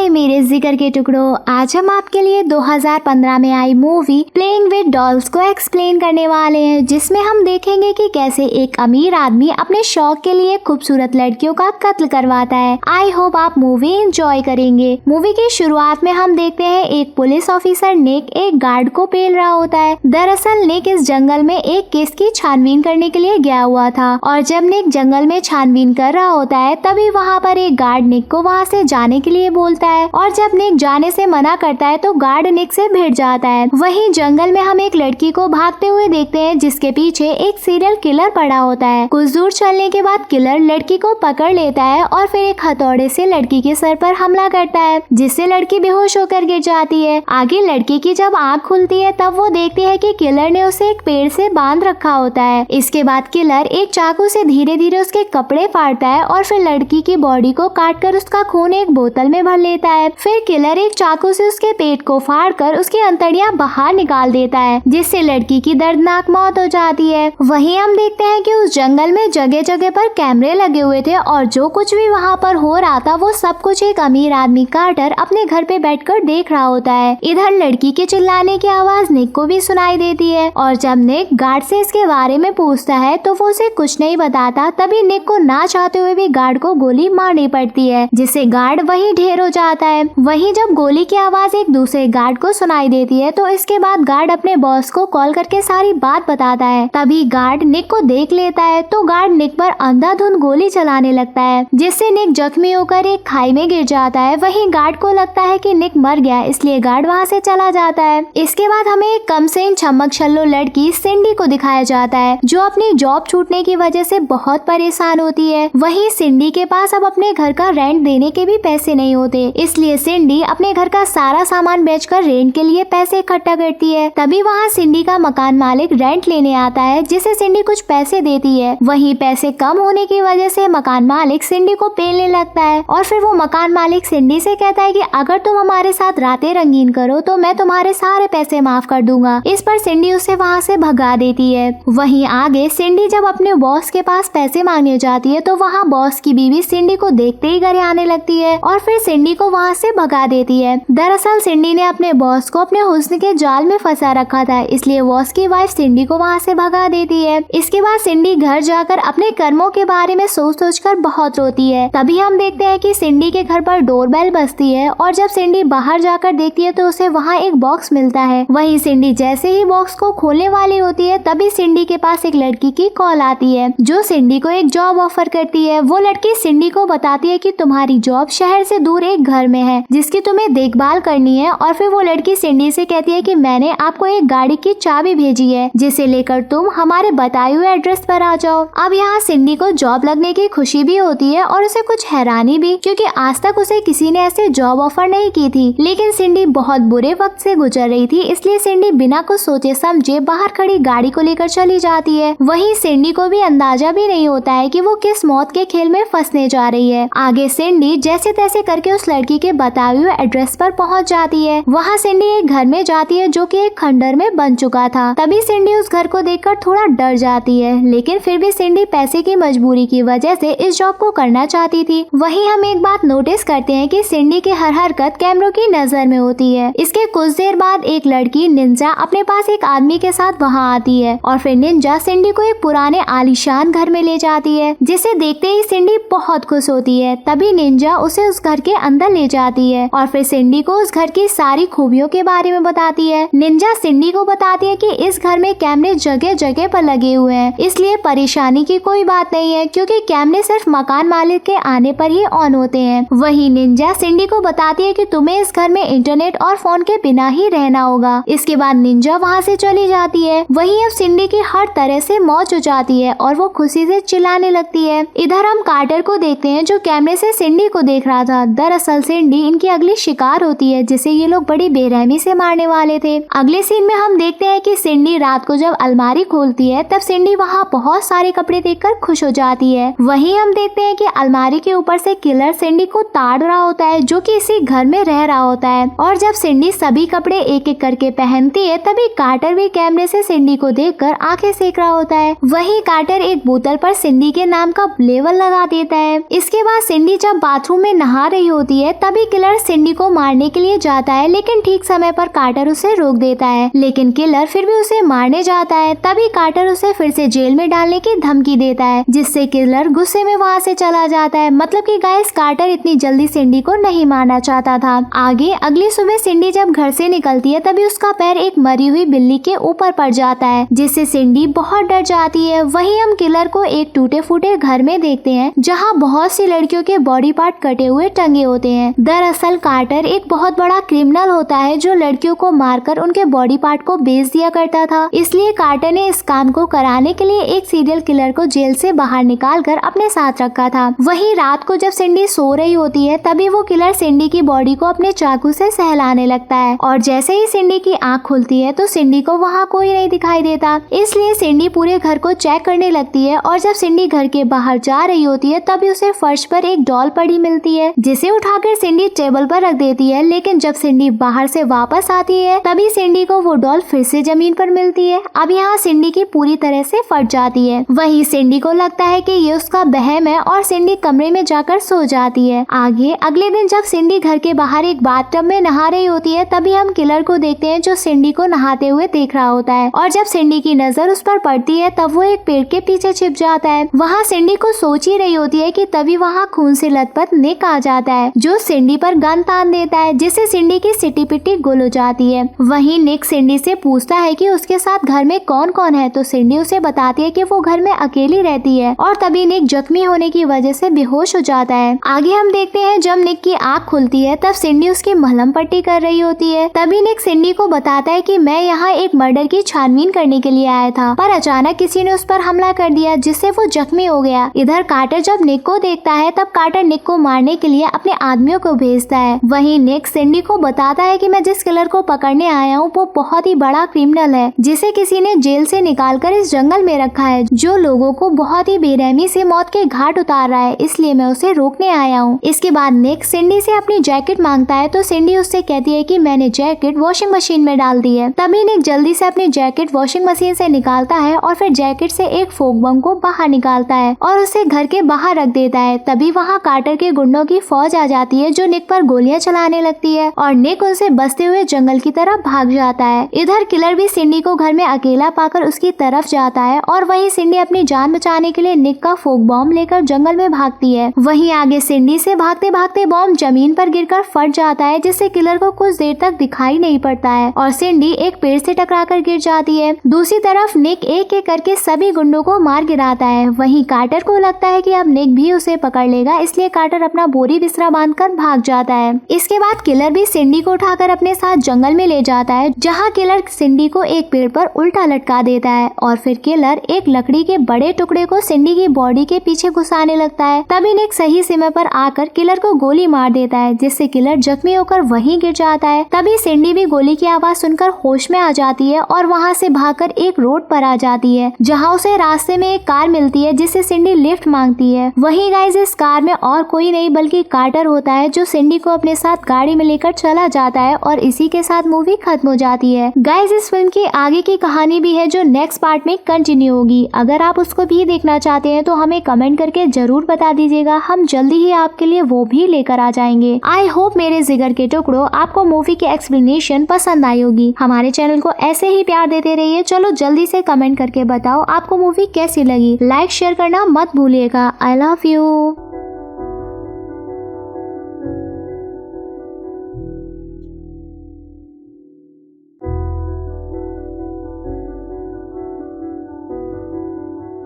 हाय मेरे जिगर के टुकड़ों, आज हम आपके लिए 2015 में आई मूवी प्लेइंग विद डॉल्स को एक्सप्लेन करने वाले हैं, जिसमें हम देखेंगे कि कैसे एक अमीर आदमी अपने शौक के लिए खूबसूरत लड़कियों का कत्ल करवाता है। आई होप आप मूवी एंजॉय करेंगे। मूवी की शुरुआत में हम देखते हैं एक पुलिस ऑफिसर निक एक गार्ड को पेल रहा होता है। दरअसल निक इस जंगल में एक केस की छानबीन करने के लिए गया हुआ था और जब निक जंगल में छानबीन कर रहा होता है तभी वहाँ पर एक गार्ड निक को वहाँ से जाने के लिए बोलता है और जब निक जाने से मना करता है तो गार्ड निक से भिड़ जाता है। वहीं जंगल में हम एक लड़की को भागते हुए देखते हैं जिसके पीछे एक सीरियल किलर पड़ा होता है। कुछ दूर चलने के बाद किलर लड़की को पकड़ लेता है और फिर एक हथौड़े से लड़की के सर पर हमला करता है जिससे लड़की बेहोश होकर गिर जाती है। आगे लड़की की जब आँख खुलती है तब वो देखती है कि किलर ने उसे एक पेड़ से बांध रखा होता है। इसके बाद किलर एक चाकू से धीरे धीरे उसके कपड़े फाड़ता है और फिर लड़की की बॉडी को काट कर उसका खून एक बोतल में भर लेता है। फिर किलर एक चाकू से उसके पेट को फाड़कर उसकी अंतड़ियां बाहर निकाल देता है जिससे लड़की की दर्दनाक मौत हो जाती है। वहीं हम देखते हैं कि उस जंगल में जगह जगह पर कैमरे लगे हुए थे और जो कुछ भी वहाँ पर हो रहा था वो सब कुछ एक अमीर आदमी कार्टर अपने घर पे बैठकर देख रहा होता है। इधर लड़की के चिल्लाने की आवाज निक को भी सुनाई देती है और जब निक गार्ड से इसके बारे में पूछता है तो वो उसे कुछ नहीं बताता। तभी निक को ना चाहते हुए भी गार्ड को गोली मारनी पड़ती है जिससे गार्ड वहीं ढेर हो जाता है। वहीं जब गोली की आवाज एक दूसरे गार्ड को सुनाई देती है तो इसके बाद गार्ड अपने बॉस को कॉल करके सारी बात बताता है। तभी गार्ड निक को देख लेता है तो गार्ड निक पर अंधाधुंध गोली चलाने लगता है जिससे निक जख्मी होकर एक खाई में गिर जाता है। वहीं गार्ड को लगता है कि निक मर गया इसलिए गार्ड वहाँ से चला जाता है। इसके बाद हमें एक कमसीन छमक छल्लो लड़की सिंडी को दिखाया जाता है जो अपनी जॉब छूटने की वजह से बहुत परेशान होती है। वहीं सिंडी के पास अब अपने घर का रेंट देने के भी पैसे नहीं होते इसलिए सिंडी अपने घर का सारा सामान बेचकर रेंट के लिए पैसे इकट्ठा करती है। तभी वहाँ सिंडी का मकान मालिक रेंट लेने आता है जिसे सिंडी कुछ पैसे देती है। वहीं पैसे कम होने की वजह से मकान मालिक सिंडी को पेलने लगता है और फिर वो मकान मालिक सिंडी से कहता है कि अगर तुम हमारे साथ रातें रंगीन करो तो मैं तुम्हारे सारे पैसे माफ कर दूंगा। इस पर सिंडी उसे वहाँ से भगा देती है। वहीं आगे सिंडी जब अपने बॉस के पास पैसे मांगने जाती है तो वहाँ बॉस की बीवी सिंडी को देखते ही घरे आने लगती है और फिर सिंडी को वहाँ से भगा देती है। दरअसल सिंडी ने अपने बॉस को अपने हुस्न के जाल में फंसा रखा था इसलिए बॉस की वाइफ सिंडी को वहाँ से भगा देती है। इसके बाद सिंडी घर जाकर अपने कर्मों के बारे में सोच सोच कर बहुत रोती है। तभी हम देखते हैं कि सिंडी के घर पर डोरबेल बजती है और जब सिंडी बाहर जाकर देखती है तो उसे वहाँ एक बॉक्स मिलता है। वहीं सिंडी जैसे ही बॉक्स को खोलने वाली होती है तभी सिंडी के पास एक लड़की की कॉल आती है जो सिंडी को एक जॉब ऑफर करती है। वो लड़की सिंडी को बताती है कि तुम्हारी जॉब शहर से दूर एक घर में है जिसकी तुम्हें देखभाल करनी है और फिर वो लड़की सिंडी से कहती है कि मैंने आपको एक गाड़ी की चाबी भेजी है जिसे लेकर तुम हमारे बताए हुए एड्रेस पर आ जाओ। अब यहाँ सिंडी को जॉब लगने की खुशी भी होती है और उसे कुछ हैरानी भी क्योंकि आज तक उसे किसी ने ऐसे जॉब ऑफर नहीं की थी। लेकिन सिंडी बहुत बुरे वक्त से गुजर रही थी इसलिए सिंडी बिना कुछ सोचे समझे बाहर खड़ी गाड़ी को लेकर चली जाती है। वहीं सिंडी को भी अंदाजा भी नहीं होता है कि वो किस मौत के खेल में फंसने जा रही है। आगे सिंडी जैसे तैसे करके उस लड़की के बताए हुए एड्रेस पर पहुंच जाती है। वहां सिंडी एक घर में जाती है जो कि एक खंडर में बन चुका था। तभी सिंडी उस घर को देखकर थोड़ा डर जाती है लेकिन फिर भी सिंडी पैसे की मजबूरी की वजह से इस जॉब को करना चाहती थी। वहीं हम एक बात नोटिस करते हैं कि सिंडी की हर हरकत कैमरों की नजर में होती है। इसके कुछ देर बाद एक लड़की निंजा अपने पास एक आदमी के साथ वहाँ आती है और फिर निंजा सिंडी को एक पुराने आलीशान घर में ले जाती है जिसे देखते ही सिंडी बहुत खुश होती है। तभी निंजा उसे उस घर के अंदर ले जाती है और फिर सिंडी को उस घर की सारी खूबियों के बारे में बताती है। निंजा सिंडी को बताती है कि इस घर में कैमरे जगह जगह पर लगे हुए हैं इसलिए परेशानी की कोई बात नहीं है क्योंकि कैमरे सिर्फ मकान मालिक के आने पर ही ऑन होते हैं। वही निंजा सिंडी को बताती है कि तुम्हें इस घर में इंटरनेट और फोन के बिना ही रहना होगा। इसके बाद निंजा वहाँ से चली जाती है। वहीं अब सिंडी की हर तरह से मौज हो जाती है और वो खुशी से चिल्लाने लगती है। इधर हम कार्टर को देखते हैं जो कैमरे से सिंडी को देख रहा था। दरअसल सिंडी इनकी अगली शिकार होती है जिसे ये लोग बड़ी बेरहमी से मारने वाले थे। अगले सीन में हम देखते हैं कि सिंडी रात को जब अलमारी खोलती है तब सिंडी वहाँ बहुत सारे कपड़े देखकर खुश हो जाती है। वहीं हम देखते हैं कि अलमारी के ऊपर से किलर सिंडी को ताड़ रहा होता है जो कि इसी घर में रह रहा होता है और जब सिंडी सभी कपड़े एक एक करके पहनती है तभी कार्टर भी कैमरे से सिंडी को देखकर आंखें सेक रहा होता है। वहीं कार्टर एक बोतल पर सिंडी के नाम का लेबल लगा देता है। इसके बाद सिंडी जब बाथरूम में नहा रही होती है तभी किलर सिंडी को मारने के लिए जाता है, लेकिन ठीक समय पर कार्टर उसे रोक देता है। लेकिन किलर फिर भी उसे मारने जाता है। तभी कार्टर उसे फिर से जेल में डालने की धमकी देता है, जिससे किलर गुस्से में वहाँ से चला जाता है। मतलब कि गाइस, कार्टर इतनी जल्दी सिंडी को नहीं मारना चाहता था। आगे अगली सुबह सिंडी जब घर से निकलती है तभी उसका पैर एक मरी हुई बिल्ली के ऊपर पड़ जाता है, जिससे सिंडी बहुत डर जाती है। वहीं हम किलर को एक टूटे फूटे घर में देखते हैं, जहाँ बहुत सी लड़कियों के बॉडी पार्ट कटे हुए टंगे होते हैं। दरअसल कार्टर एक बहुत बड़ा क्रिमिनल होता है जो लड़कियों को मारकर उनके बॉडी पार्ट को बेच दिया करता था। इसलिए कार्टर ने इस काम को कराने के लिए एक सीरियल किलर को जेल से बाहर निकाल कर अपने साथ रखा था। वहीं रात को जब सिंडी सो रही होती है तभी वो किलर सिंडी की बॉडी को अपने चाकू से सहलाने लगता है, और जैसे ही सिंडी की आंख खुलती है तो सिंडी को वहाँ कोई नहीं दिखाई देता। इसलिए सिंडी पूरे घर को चेक करने लगती है, और जब सिंडी घर के बाहर जा रही होती है तभी उसे फर्श पर एक डॉल पड़ी मिलती है, जिसे उठाकर सिंडी टेबल पर रख देती है। लेकिन जब सिंडी बाहर से वापस आती है तभी सिंडी को वो डॉल फिर से जमीन पर मिलती है। अब यहाँ सिंडी की पूरी तरह से फट जाती है। वहीं सिंडी को लगता है कि ये उसका बहम है और सिंडी कमरे में जाकर सो जाती है। आगे अगले दिन जब सिंडी घर के बाहर एक बाथटब में नहा रही होती है तभी हम किलर को देखते हैं जो सिंडी को नहाते हुए देख रहा होता है, और जब सिंडी की नजर उस पर पड़ती है तब वो एक पेड़ के पीछे छिप जाता है। वहाँ सिंडी को सोच ही रही होती है कि तभी वहाँ खून से लथपथ निक आ जाता है, जो सिंडी पर गन तान देता है, जिससे सिंडी की सिटी पिटी गुल हो जाती है। वहीं निक सिंडी से पूछता है कि उसके साथ घर में कौन कौन है, तो सिंडी उसे बताती है कि वो घर में अकेली रहती है, और तभी निक जख्मी होने की वजह से बेहोश हो जाता है। आगे हम देखते हैं जब निक की आँख खुलती है तब सिंडी उसकी मलहम पट्टी कर रही होती है। तभी निक सिंडी को बताता है कि मैं यहाँ एक मर्डर की छानबीन करने के लिए आया था, पर अचानक किसी ने उस पर हमला कर दिया, जिससे वो जख्मी हो गया। इधर कार्टर जब निक को देखता है तब कार्टर निक को मारने के लिए अपने आदमियों को भेजता है। वहीं निक सिंडी को बताता है कि मैं जिस किलर को पकड़ने आया हूँ वो बहुत ही बड़ा क्रिमिनल है, जिसे किसी ने जेल से निकालकर इस जंगल में रखा है, जो लोगों को बहुत ही बेरहमी से मौत के घाट उतार रहा है, इसलिए मैं उसे रोकने आया हूँ। इसके बाद निक सिंडी से अपनी जैकेट मांगता है, तो सिंडी उससे कहती है कि मैंने जैकेट वॉशिंग मशीन में डाल दी है। तभी निक जल्दी से अपनी जैकेट वॉशिंग मशीन से निकालता है और फिर जैकेट से एक फोक बम को बाहर निकालता है और उसे घर के बाहर रख देता है। तभी वहाँ कार्टर के गुंडों की फौज आ जाती है, जो निक पर गोलियां चलाने लगती है, और निक उनसे बचते हुए जंगल की तरफ भाग जाता है। इधर किलर भी सिंडी को घर में अकेला पाकर उसकी तरफ जाता है, और वहीं सिंडी अपनी जान बचाने के लिए निक का फोक बॉम्ब लेकर जंगल में भागती है। वहीं आगे सिंडी से भागते भागते बॉम्ब जमीन पर गिरकर फट जाता है, जिससे किलर को कुछ देर तक दिखाई नहीं पड़ता है, और सिंडी एक पेड़ से टकराकर गिर जाती है। दूसरी तरफ निक एक एक करके सभी गुंडों को मार गिराता है। वहीं कार्टर को लगता है कि अब निक भी उसे पकड़ लेगा, इसलिए कार्टर अपना बोरी बिस्तरा बांधकर भाग जाता है। इसके बाद किलर भी सिंडी को उठाकर अपने साथ जंगल में ले जाता है, जहाँ किलर सिंडी को एक पेड़ पर उल्टा लटका देता है, और फिर किलर एक लकड़ी के बड़े टुकड़े को सिंडी की बॉडी के पीछे घुसाने लगता है। तभी निक सही समय पर आकर किलर को गोली मार देता है, जिससे किलर जख्मी होकर वहीं गिर जाता है। तभी सिंडी भी गोली की आवाज सुनकर होश में आ जाती है और वहाँ से भागकर एक रोड पर आ जाती है, जहाँ उसे रास्ते में एक कार मिलती है, जिससे सिंडी लिफ्ट मांगती है। वहीं गाइस, इस कार में और कोई नहीं बल्कि कार्टर होता है, जो सिंडी को अपने साथ गाड़ी में लेकर चला जाता है, और इसी के साथ मूवी खत्म हो जाती है। गाइस, इस फिल्म की आगे की कहानी भी है जो नेक्स्ट पार्ट में कंटिन्यू होगी। अगर आप उसको भी देखना चाहते हैं तो हमें कमेंट करके जरूर बता दीजिएगा, हम जल्दी ही आपके लिए वो भी लेकर आ जाएंगे। आई होप मेरे जिगर के टुकड़ों आपको मूवी की एक्सप्लेनेशन पसंद आई होगी। हमारे चैनल को ऐसे ही प्यार देते रहिए। चलो जल्दी से कमेंट करके बताओ आपको मूवी कैसी लगी। लाइक शेयर करना मत भूलिएगा। I love you.